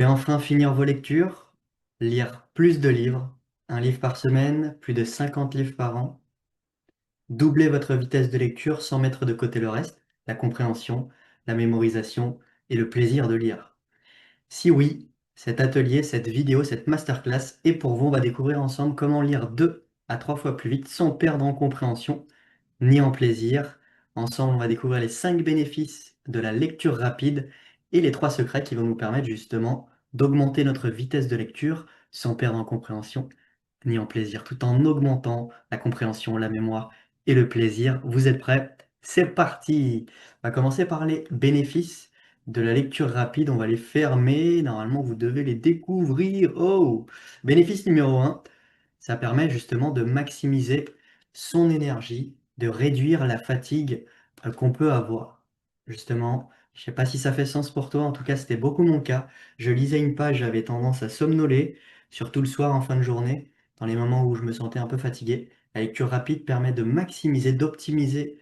Et enfin finir vos lectures, lire plus de livres, un livre par semaine, plus de 50 livres par an, doubler votre vitesse de lecture sans mettre de côté le reste, la compréhension, la mémorisation et le plaisir de lire. Si oui, cet atelier, cette vidéo, cette masterclass est pour vous. On va découvrir ensemble comment lire 2 à 3 fois plus vite sans perdre en compréhension ni en plaisir. Ensemble, on va découvrir les 5 bénéfices de la lecture rapide et les 3 secrets qui vont nous permettre justement d'augmenter notre vitesse de lecture sans perdre en compréhension ni en plaisir, tout en augmentant la compréhension, la mémoire et le plaisir. Vous êtes prêts? C'est parti! On va commencer par les bénéfices de la lecture rapide. On va les fermer. Normalement, vous devez les découvrir. Oh! Bénéfice numéro 1, ça permet justement de maximiser son énergie, de réduire la fatigue qu'on peut avoir. Justement, je ne sais pas si ça fait sens pour toi, en tout cas c'était beaucoup mon cas. Je lisais une page, j'avais tendance à somnoler, surtout le soir en fin de journée, dans les moments où je me sentais un peu fatigué. La lecture rapide permet de maximiser, d'optimiser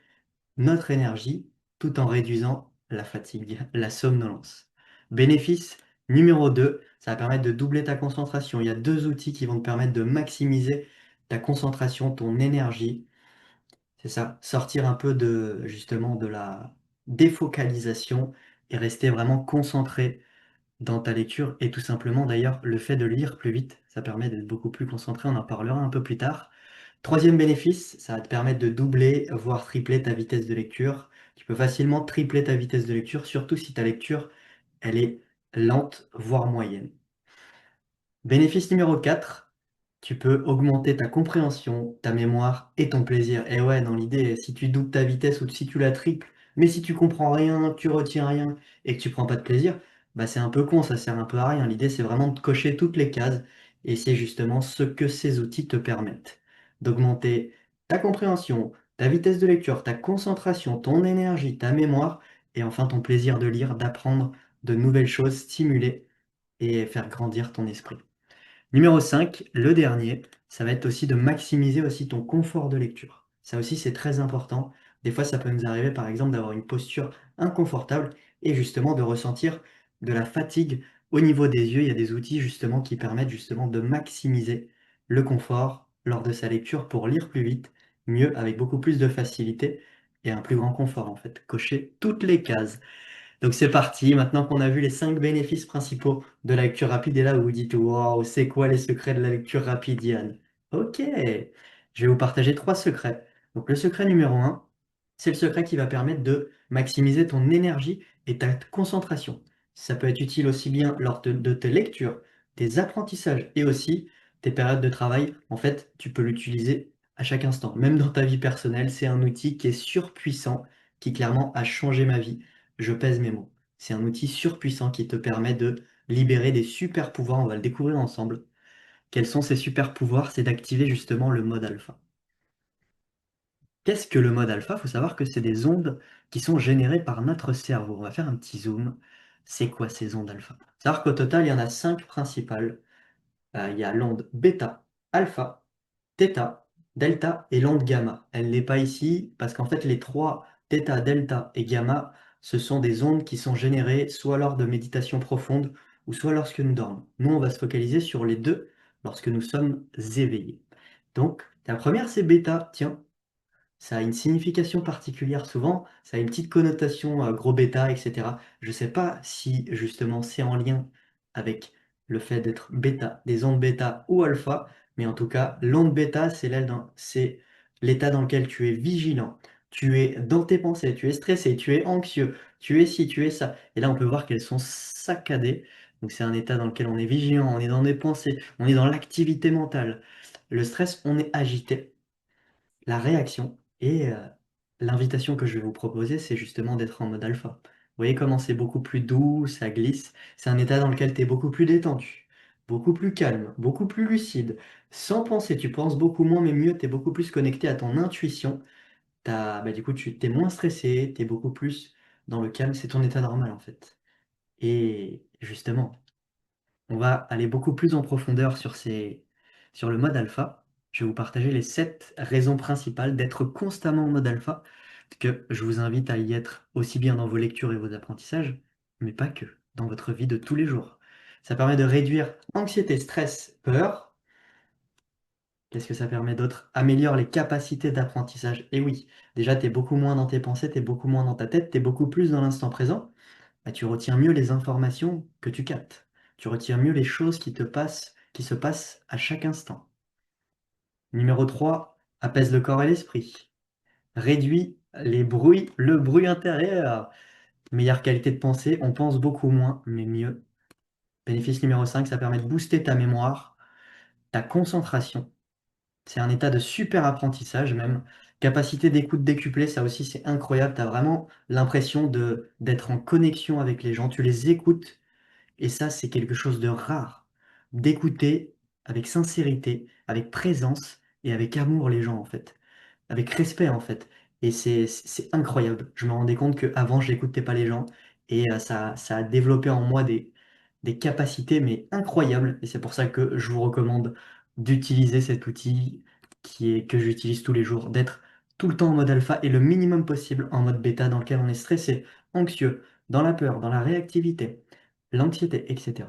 notre énergie tout en réduisant la fatigue, la somnolence. Bénéfice numéro 2, ça va permettre de doubler ta concentration. Il y a 2 outils qui vont te permettre de maximiser ta concentration, ton énergie. C'est ça, sortir un peu de justement de la défocalisation et rester vraiment concentré dans ta lecture et tout simplement d'ailleurs le fait de lire plus vite, ça permet d'être beaucoup plus concentré, on en parlera un peu plus tard. Troisième bénéfice, ça va te permettre de doubler, voire tripler ta vitesse de lecture. Tu peux facilement tripler ta vitesse de lecture, surtout si ta lecture, elle est lente, voire moyenne. Bénéfice numéro 4, tu peux augmenter ta compréhension, ta mémoire et ton plaisir. Et ouais, dans l'idée, si tu doubles ta vitesse ou si tu la triples, mais si tu comprends rien, tu retiens rien et que tu prends pas de plaisir, bah c'est un peu con, ça sert un peu à rien. L'idée, c'est vraiment de cocher toutes les cases et c'est justement ce que ces outils te permettent. D'augmenter ta compréhension, ta vitesse de lecture, ta concentration, ton énergie, ta mémoire et enfin ton plaisir de lire, d'apprendre de nouvelles choses, stimuler et faire grandir ton esprit. Numéro 5, le dernier, ça va être aussi de maximiser aussi ton confort de lecture. Ça aussi, c'est très important. Des fois, ça peut nous arriver, par exemple, d'avoir une posture inconfortable et justement de ressentir de la fatigue au niveau des yeux. Il y a des outils justement qui permettent justement de maximiser le confort lors de sa lecture pour lire plus vite, mieux, avec beaucoup plus de facilité et un plus grand confort en fait. Cocher toutes les cases. Donc c'est parti, maintenant qu'on a vu les 5 bénéfices principaux de la lecture rapide, et là vous vous dites, waouh, c'est quoi les secrets de la lecture rapide, Yann? Ok, je vais vous partager 3 secrets. Donc le secret numéro 1, c'est le secret qui va permettre de maximiser ton énergie et ta concentration. Ça peut être utile aussi bien lors de tes lectures, tes apprentissages et aussi tes périodes de travail. En fait, tu peux l'utiliser à chaque instant, même dans ta vie personnelle. C'est un outil qui est surpuissant, qui clairement a changé ma vie. Je pèse mes mots. C'est un outil surpuissant qui te permet de libérer des super pouvoirs. On va le découvrir ensemble. Quels sont ces super pouvoirs? C'est d'activer justement le mode alpha. Qu'est-ce que le mode alpha? Il faut savoir que c'est des ondes qui sont générées par notre cerveau. On va faire un petit zoom. C'est quoi ces ondes alpha? Il faut savoir qu'au total, il y en a 5 principales. Il y a l'onde bêta, alpha, θ, delta et l'onde gamma. Elle n'est pas ici parce qu'en fait les trois θ, delta et gamma, ce sont des ondes qui sont générées soit lors de méditation profonde ou soit lorsque nous dormons. Nous, on va se focaliser sur les deux lorsque nous sommes éveillés. Donc, la première, c'est bêta. Tiens, ça a une signification particulière souvent, ça a une petite connotation gros bêta, etc. Je ne sais pas si justement c'est en lien avec le fait d'être bêta, des ondes bêta ou alpha, mais en tout cas, l'onde bêta, c'est l'état dans lequel tu es vigilant, tu es dans tes pensées, tu es stressé, tu es anxieux, tu es ci, tu es ça. Et là, on peut voir qu'elles sont saccadées. Donc c'est un état dans lequel on est vigilant, on est dans des pensées, on est dans l'activité mentale. Le stress, on est agité. La réaction et l'invitation que je vais vous proposer, c'est justement d'être en mode alpha. Vous voyez comment c'est beaucoup plus doux, ça glisse. C'est un état dans lequel tu es beaucoup plus détendu, beaucoup plus calme, beaucoup plus lucide. Sans penser, tu penses beaucoup moins, mais mieux, tu es beaucoup plus connecté à ton intuition. Du coup, tu es moins stressé, tu es beaucoup plus dans le calme. C'est ton état normal, en fait. Et justement, on va aller beaucoup plus en profondeur sur le mode alpha. Je vais vous partager les 7 raisons principales d'être constamment en mode alpha, que je vous invite à y être aussi bien dans vos lectures et vos apprentissages, mais pas que, dans votre vie de tous les jours. Ça permet de réduire anxiété, stress, peur. Qu'est-ce que ça permet d'autre? Améliore les capacités d'apprentissage. Et oui, déjà, tu es beaucoup moins dans tes pensées, tu es beaucoup moins dans ta tête, tu es beaucoup plus dans l'instant présent. Bah, tu retiens mieux les informations que tu captes. Tu retiens mieux les choses qui se passent à chaque instant. Numéro 3, apaise le corps et l'esprit. Réduit le bruit intérieur. Meilleure qualité de pensée, on pense beaucoup moins, mais mieux. Bénéfice numéro 5, ça permet de booster ta mémoire, ta concentration. C'est un état de super apprentissage même. Capacité d'écoute décuplée, ça aussi c'est incroyable. Tu as vraiment l'impression d'être en connexion avec les gens. Tu les écoutes et ça c'est quelque chose de rare. D'écouter avec sincérité, avec présence et avec amour les gens en fait. Avec respect en fait. Et c'est incroyable. Je me rendais compte qu'avant je n'écoutais pas les gens et ça a développé en moi des capacités mais incroyables. Et c'est pour ça que je vous recommande d'utiliser cet outil que j'utilise tous les jours, d'être tout le temps en mode alpha et le minimum possible en mode bêta dans lequel on est stressé, anxieux, dans la peur, dans la réactivité, l'anxiété, etc.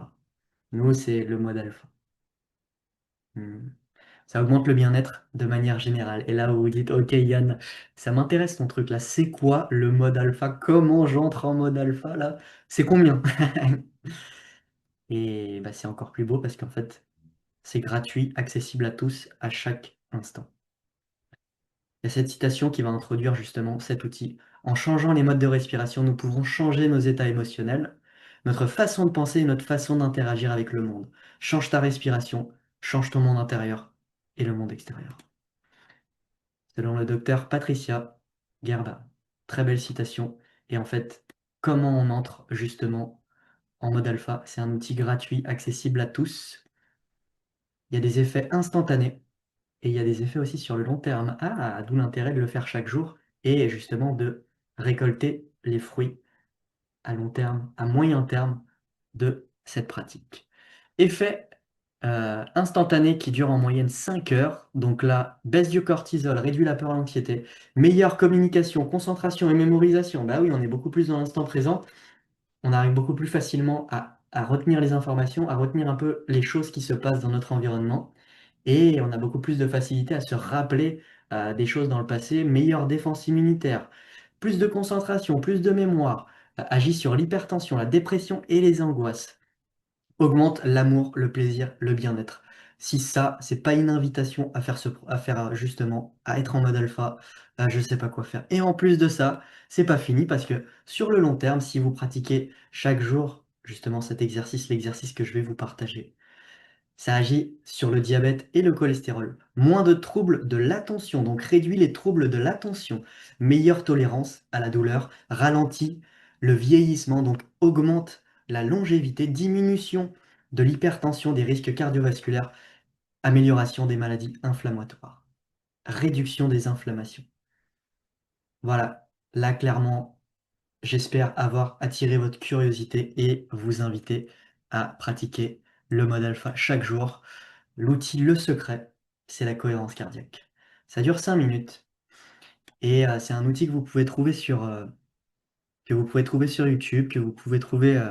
Nous, c'est le mode alpha. Hmm. Ça augmente le bien-être de manière générale. Et là, vous vous dites, ok Yann, ça m'intéresse ton truc là. C'est quoi le mode alpha? Comment j'entre en mode alpha là? C'est combien? Et bah, c'est encore plus beau parce qu'en fait, c'est gratuit, accessible à tous à chaque instant. Il y a cette citation qui va introduire justement cet outil. En changeant les modes de respiration, nous pouvons changer nos états émotionnels, notre façon de penser et notre façon d'interagir avec le monde. Change ta respiration, change ton monde intérieur et le monde extérieur. Selon le docteur Patricia Gerba. Très belle citation. Et en fait, comment on entre justement en mode alpha? C'est un outil gratuit, accessible à tous. Il y a des effets instantanés et il y a des effets aussi sur le long terme. Ah, d'où l'intérêt de le faire chaque jour et justement de récolter les fruits à long terme, à moyen terme de cette pratique. Effet instantané qui dure en moyenne 5 heures. Donc là, baisse du cortisol, réduit la peur et l'anxiété, meilleure communication, concentration et mémorisation. Bah oui, on est beaucoup plus dans l'instant présent. On arrive beaucoup plus facilement à retenir les informations, à retenir un peu les choses qui se passent dans notre environnement. Et on a beaucoup plus de facilité à se rappeler des choses dans le passé, meilleure défense immunitaire, plus de concentration, plus de mémoire, agit sur l'hypertension, la dépression et les angoisses, augmente l'amour, le plaisir, le bien-être. Si ça, c'est pas une invitation à faire justement, à être en mode alpha, je sais pas quoi faire. Et en plus de ça, c'est pas fini parce que sur le long terme, si vous pratiquez chaque jour justement cet exercice, l'exercice que je vais vous partager, ça agit sur le diabète et le cholestérol. Moins de troubles de l'attention, donc réduit les troubles de l'attention. Meilleure tolérance à la douleur, ralentit le vieillissement, donc augmente la longévité, diminution de l'hypertension, des risques cardiovasculaires, amélioration des maladies inflammatoires, réduction des inflammations. Voilà, là clairement, j'espère avoir attiré votre curiosité et vous inviter à pratiquer le mode alpha chaque jour. L'outil Le Secret, c'est la cohérence cardiaque. Ça dure 5 minutes et c'est un outil que vous pouvez trouver sur YouTube, que vous pouvez trouver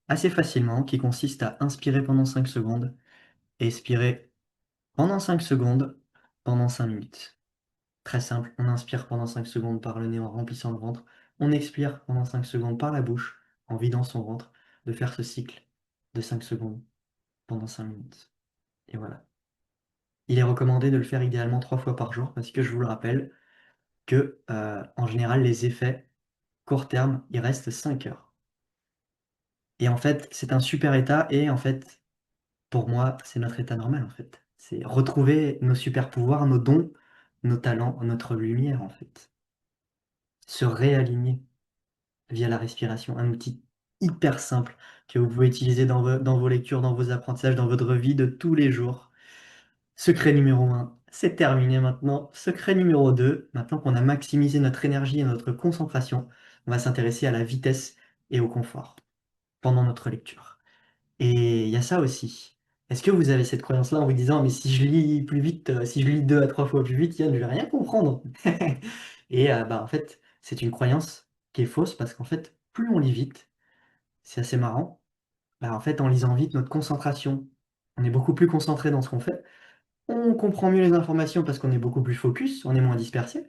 assez facilement, qui consiste à inspirer pendant 5 secondes et expirer pendant 5 secondes pendant 5 minutes. Très simple, on inspire pendant 5 secondes par le nez en remplissant le ventre, on expire pendant 5 secondes par la bouche en vidant son ventre, de faire ce cycle de 5 secondes pendant 5 minutes. Et voilà. Il est recommandé de le faire idéalement 3 fois par jour parce que je vous le rappelle que en général les effets court terme, ils restent 5 heures. Et en fait, c'est un super état et en fait, pour moi, c'est notre état normal en fait. C'est retrouver nos super pouvoirs, nos dons, nos talents, notre lumière en fait. Se réaligner via la respiration, un outil hyper simple que vous pouvez utiliser dans vos lectures, dans vos apprentissages, dans votre vie de tous les jours. Secret numéro 1, c'est terminé maintenant. Secret numéro 2, maintenant qu'on a maximisé notre énergie et notre concentration, on va s'intéresser à la vitesse et au confort pendant notre lecture. Et il y a ça aussi. Est-ce que vous avez cette croyance-là en vous disant, mais si je lis plus vite, si je lis 2 à 3 fois plus vite, Yann, je vais rien comprendre. Et bah, en fait, c'est une croyance qui est fausse parce qu'en fait, plus on lit vite, c'est assez marrant, Bah, en fait, en lisant vite, notre concentration, on est beaucoup plus concentré dans ce qu'on fait. On comprend mieux les informations parce qu'on est beaucoup plus focus, on est moins dispersé.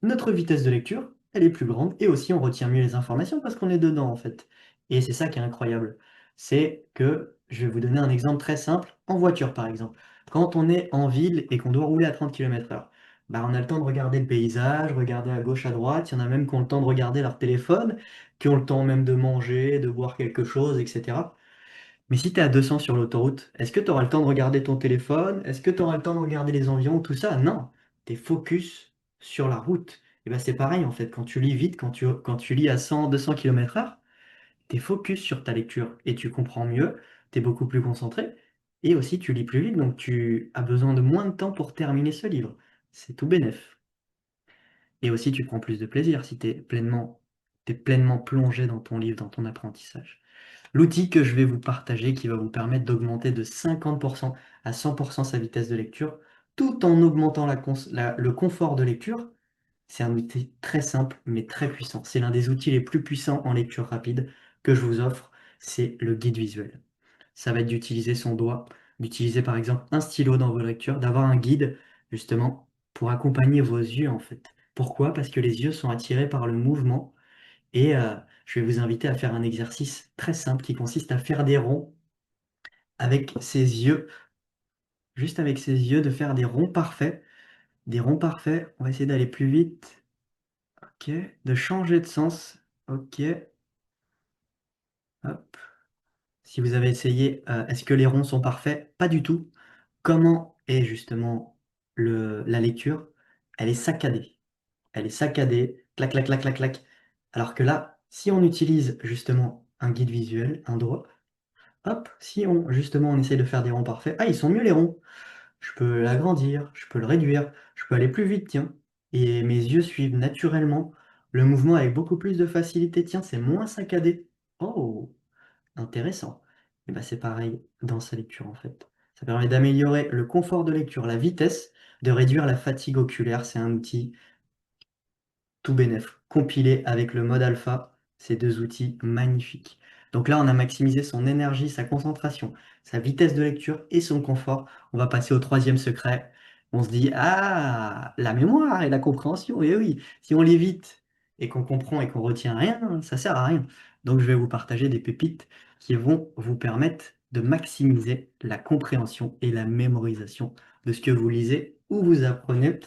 Notre vitesse de lecture, elle est plus grande et aussi on retient mieux les informations parce qu'on est dedans en fait. Et c'est ça qui est incroyable. C'est que, je vais vous donner un exemple très simple, en voiture par exemple. Quand on est en ville et qu'on doit rouler à 30 km/h, bah on a le temps de regarder le paysage, regarder à gauche, à droite. Il y en a même qui ont le temps de regarder leur téléphone, qui ont le temps même de manger, de boire quelque chose, etc. Mais si tu es à 200 sur l'autoroute, est-ce que tu auras le temps de regarder ton téléphone? Est-ce que tu auras le temps de regarder les environs, tout ça? Non, tu es focus sur la route. Et ben c'est pareil en fait, quand tu lis vite, quand tu lis à 100, 200 km/h, tu es focus sur ta lecture et tu comprends mieux, tu es beaucoup plus concentré et aussi tu lis plus vite, donc tu as besoin de moins de temps pour terminer ce livre. C'est tout bénef. Et aussi tu prends plus de plaisir si t'es pleinement plongé dans ton livre, dans ton apprentissage. L'outil que je vais vous partager qui va vous permettre d'augmenter de 50% à 100% sa vitesse de lecture, tout en augmentant le confort de lecture, c'est un outil très simple mais très puissant. C'est l'un des outils les plus puissants en lecture rapide que je vous offre, c'est le guide visuel. Ça va être d'utiliser son doigt, d'utiliser par exemple un stylo dans vos lectures, d'avoir un guide justement pour accompagner vos yeux en fait. Pourquoi? Parce que les yeux sont attirés par le mouvement et je vais vous inviter à faire un exercice très simple qui consiste à faire avec ses yeux, juste avec ses yeux, de faire des ronds parfaits. Des ronds parfaits, on va essayer d'aller plus vite. Ok, de changer de sens. Ok, hop. Si vous avez essayé, est-ce que les ronds sont parfaits? Pas du tout. Comment est justement la lecture? Elle est saccadée. Elle est saccadée, clac, clac, clac, clac, clac. Alors que là, si on utilise justement un guide visuel, un doigt, hop, si justement on essaie de faire des ronds parfaits, ah ils sont mieux les ronds. Je peux l'agrandir, je peux le réduire, je peux aller plus vite, tiens. Et mes yeux suivent naturellement le mouvement avec beaucoup plus de facilité. Tiens, c'est moins saccadé. Oh, intéressant. Et ben c'est pareil dans sa lecture en fait. Ça permet d'améliorer le confort de lecture, la vitesse, de réduire la fatigue oculaire. C'est un outil tout bénef, compilé avec le mode alpha, ces 2 outils magnifiques. Donc là, on a maximisé son énergie, sa concentration, sa vitesse de lecture et son confort. On va passer au troisième secret. On se dit: «Ah! La mémoire et la compréhension!» et oui, si on lit vite et qu'on comprend et qu'on retient rien, ça sert à rien. Donc je vais vous partager des pépites qui vont vous permettre de maximiser la compréhension et la mémorisation de ce que vous lisez ou vous apprenez.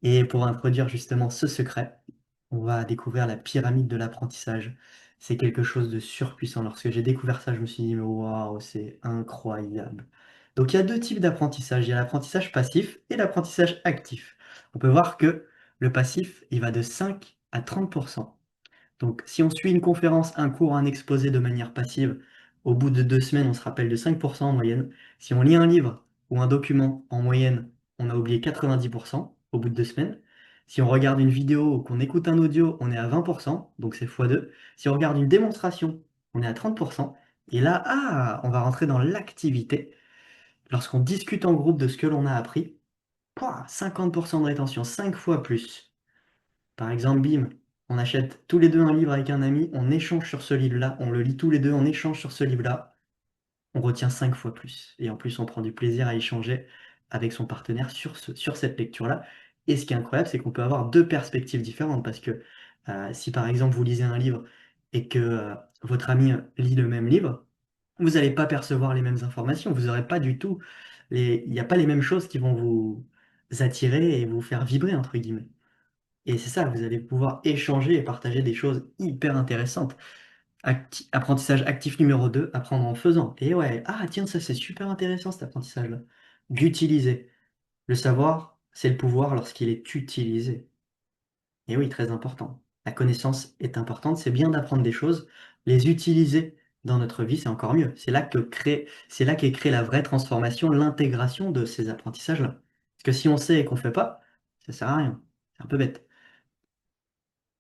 Et pour introduire justement ce secret, on va découvrir la pyramide de l'apprentissage. C'est quelque chose de surpuissant. Lorsque j'ai découvert ça, je me suis dit: «Mais waouh, c'est incroyable!» Donc il y a 2 types d'apprentissage. Il y a l'apprentissage passif et l'apprentissage actif. On peut voir que le passif, il va de 5 à 30. Donc, si on suit une conférence, un cours, un exposé de manière passive, au bout de 2 semaines, on se rappelle de 5% en moyenne. Si on lit un livre ou un document, en moyenne, on a oublié 90% au bout de 2 semaines. Si on regarde une vidéo ou qu'on écoute un audio, on est à 20%, donc c'est fois 2. Si on regarde une démonstration, on est à 30%. Et là, on va rentrer dans l'activité. Lorsqu'on discute en groupe de ce que l'on a appris, pouah, 50% de rétention, 5 fois plus. Par exemple, bim, on achète tous les 2 un livre avec un ami, on échange sur ce livre-là, on le lit tous les 2, on échange sur ce livre-là, on retient 5 fois plus et en plus, on prend du plaisir à échanger avec son partenaire sur cette lecture-là et ce qui est incroyable, c'est qu'on peut avoir 2 perspectives différentes parce que, si par exemple, vous lisez un livre et que, votre ami, lit le même livre, vous allez pas percevoir les mêmes informations, vous aurez pas du tout il y a pas les mêmes choses qui vont vous attirer et vous «faire vibrer» entre guillemets. Et c'est ça, vous allez pouvoir échanger et partager des choses hyper intéressantes. Apprentissage actif numéro 2, apprendre en faisant. Et ouais, ah tiens, ça c'est super intéressant cet apprentissage-là. D'utiliser. Le savoir, c'est le pouvoir lorsqu'il est utilisé. Et oui, très important. La connaissance est importante, c'est bien d'apprendre des choses, les utiliser dans notre vie, c'est encore mieux. C'est là qu'est créée la vraie transformation, l'intégration de ces apprentissages-là. Parce que si on sait et qu'on fait pas, ça sert à rien. C'est un peu bête.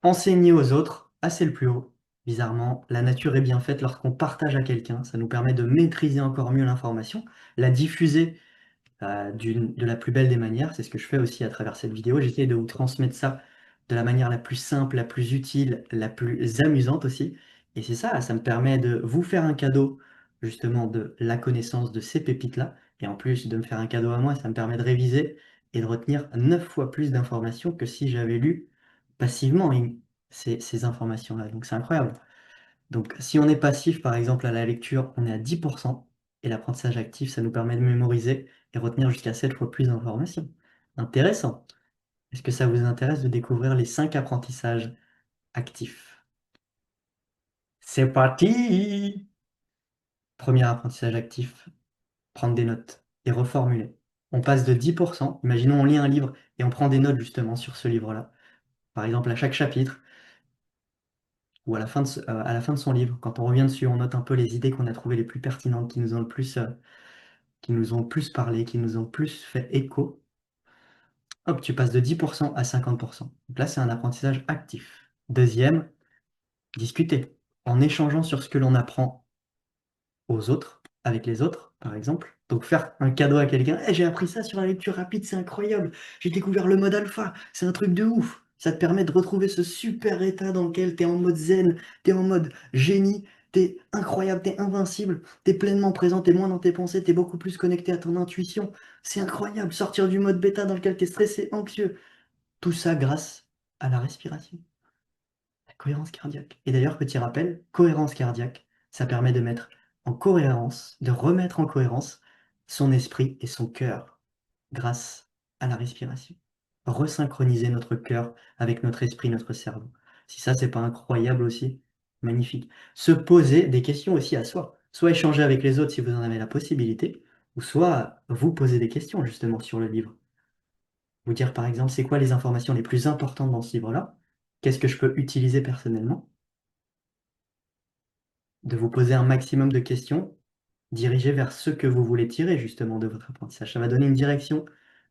Enseigner aux autres, ah c'est le plus haut. Bizarrement, la nature est bien faite lorsqu'on partage à quelqu'un, ça nous permet de maîtriser encore mieux l'information, la diffuser, de la plus belle des manières. C'est ce que je fais aussi à travers cette vidéo. J'essaie de vous transmettre ça de la manière la plus simple, la plus utile, la plus amusante aussi et c'est ça, ça me permet de vous faire un cadeau justement de la connaissance de ces pépites-là, et en plus de me faire un cadeau à moi, ça me permet de réviser et de retenir 9 fois plus d'informations que si j'avais lu passivement ces informations-là. Donc c'est incroyable. Donc si on est passif, par exemple, à la lecture, on est à 10%, et l'apprentissage actif, ça nous permet de mémoriser et retenir jusqu'à 7 fois plus d'informations. Intéressant. Est-ce que ça vous intéresse de découvrir les 5 apprentissages actifs? C'est parti! Premier apprentissage actif, prendre des notes et reformuler. On passe de 10%, imaginons on lit un livre et on prend des notes justement sur ce livre-là. Par exemple, à chaque chapitre ou à la fin de son livre, quand on revient dessus, on note un peu les idées qu'on a trouvées les plus pertinentes, qui nous ont le plus parlé, qui nous ont le plus fait écho. Hop, tu passes de 10% à 50%. Donc là, c'est un apprentissage actif. Deuxième, discuter. En échangeant sur ce que l'on apprend aux autres, avec les autres, par exemple. Donc faire un cadeau à quelqu'un: «Eh, j'ai appris ça sur la lecture rapide, c'est incroyable, j'ai découvert le mode alpha, c'est un truc de ouf!» Ça te permet de retrouver ce super état dans lequel tu es en mode zen, tu es en mode génie, tu es incroyable, tu es invincible, tu es pleinement présent, tu es moins dans tes pensées, tu es beaucoup plus connecté à ton intuition. C'est incroyable, sortir du mode bêta dans lequel tu es stressé, anxieux. Tout ça grâce à la respiration. La cohérence cardiaque. Et d'ailleurs, petit rappel, cohérence cardiaque, ça permet de mettre en cohérence, de remettre en cohérence son esprit et son cœur grâce à la respiration. Resynchroniser notre cœur avec notre esprit, notre cerveau. Si ça, c'est pas incroyable aussi, magnifique. Se poser des questions aussi à soi. Soit échanger avec les autres si vous en avez la possibilité, ou soit vous poser des questions justement sur le livre. Vous dire par exemple, c'est quoi les informations les plus importantes dans ce livre-là? Qu'est-ce que je peux utiliser personnellement? De vous poser un maximum de questions dirigées vers ce que vous voulez tirer justement de votre apprentissage. Ça va donner une direction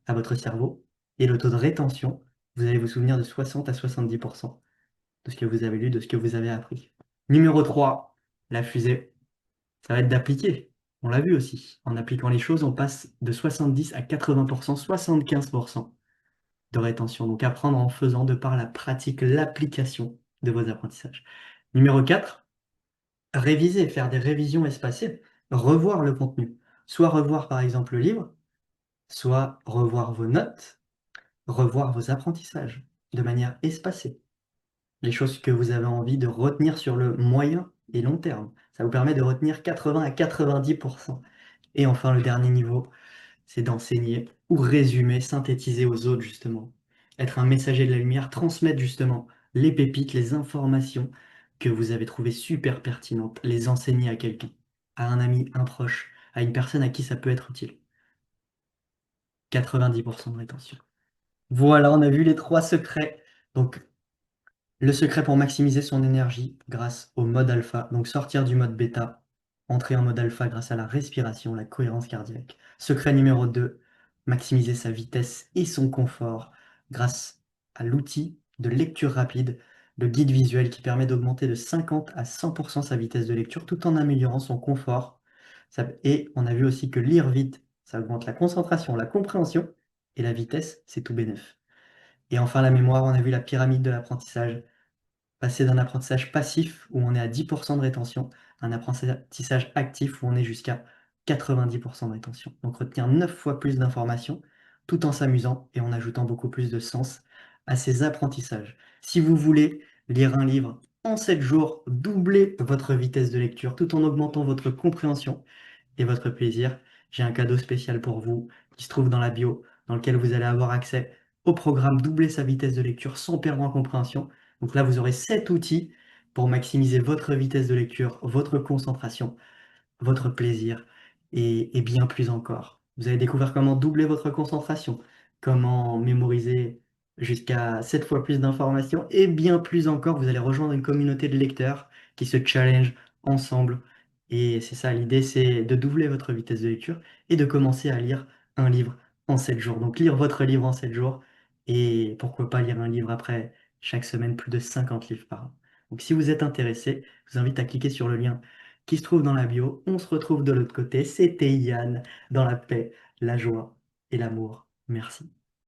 à votre cerveau et le taux de rétention, vous allez vous souvenir de 60 à 70% de ce que vous avez lu, de ce que vous avez appris. Numéro 3, la fusée, ça va être d'appliquer. On l'a vu aussi. En appliquant les choses, on passe de 70 à 80%, 75% de rétention. Donc apprendre en faisant de par la pratique, l'application de vos apprentissages. Numéro 4, réviser, faire des révisions espacées, revoir le contenu. Soit revoir par exemple le livre, soit revoir vos notes, revoir vos apprentissages de manière espacée. Les choses que vous avez envie de retenir sur le moyen et long terme. Ça vous permet de retenir 80 à 90%. Et enfin, le dernier niveau, c'est d'enseigner ou résumer, synthétiser aux autres justement. Être un messager de la lumière, transmettre justement les pépites, les informations que vous avez trouvées super pertinentes, les enseigner à quelqu'un, à un ami, un proche, à une personne à qui ça peut être utile. 90% de rétention. Voilà, on a vu les 3 secrets. Donc le secret pour maximiser son énergie grâce au mode alpha, donc sortir du mode bêta, entrer en mode alpha grâce à la respiration, la cohérence cardiaque. Secret numéro 2, maximiser sa vitesse et son confort grâce à l'outil de lecture rapide, le guide visuel qui permet d'augmenter de 50 à 100% sa vitesse de lecture tout en améliorant son confort. Et on a vu aussi que lire vite, ça augmente la concentration, la compréhension, et la vitesse, c'est tout bénef. Et enfin la mémoire, on a vu la pyramide de l'apprentissage. Passer d'un apprentissage passif où on est à 10% de rétention à un apprentissage actif où on est jusqu'à 90% de rétention. Donc retenir 9 fois plus d'informations tout en s'amusant et en ajoutant beaucoup plus de sens à ces apprentissages. Si vous voulez lire un livre en 7 jours, doublez votre vitesse de lecture tout en augmentant votre compréhension et votre plaisir, j'ai un cadeau spécial pour vous qui se trouve dans la bio, dans lequel vous allez avoir accès au programme Doubler sa vitesse de lecture sans perdre en compréhension. Donc là, vous aurez 7 outils pour maximiser votre vitesse de lecture, votre concentration, votre plaisir et bien plus encore. Vous allez découvrir comment doubler votre concentration, comment mémoriser jusqu'à 7 fois plus d'informations et bien plus encore. Vous allez rejoindre une communauté de lecteurs qui se challenge ensemble. Et c'est ça, l'idée, c'est de doubler votre vitesse de lecture et de commencer à lire un livre en 7 jours. Donc lire votre livre en 7 jours et pourquoi pas lire un livre après chaque semaine, plus de 50 livres par an. Donc si vous êtes intéressé, je vous invite à cliquer sur le lien qui se trouve dans la bio. On se retrouve de l'autre côté. C'était Yann dans la paix, la joie et l'amour. Merci.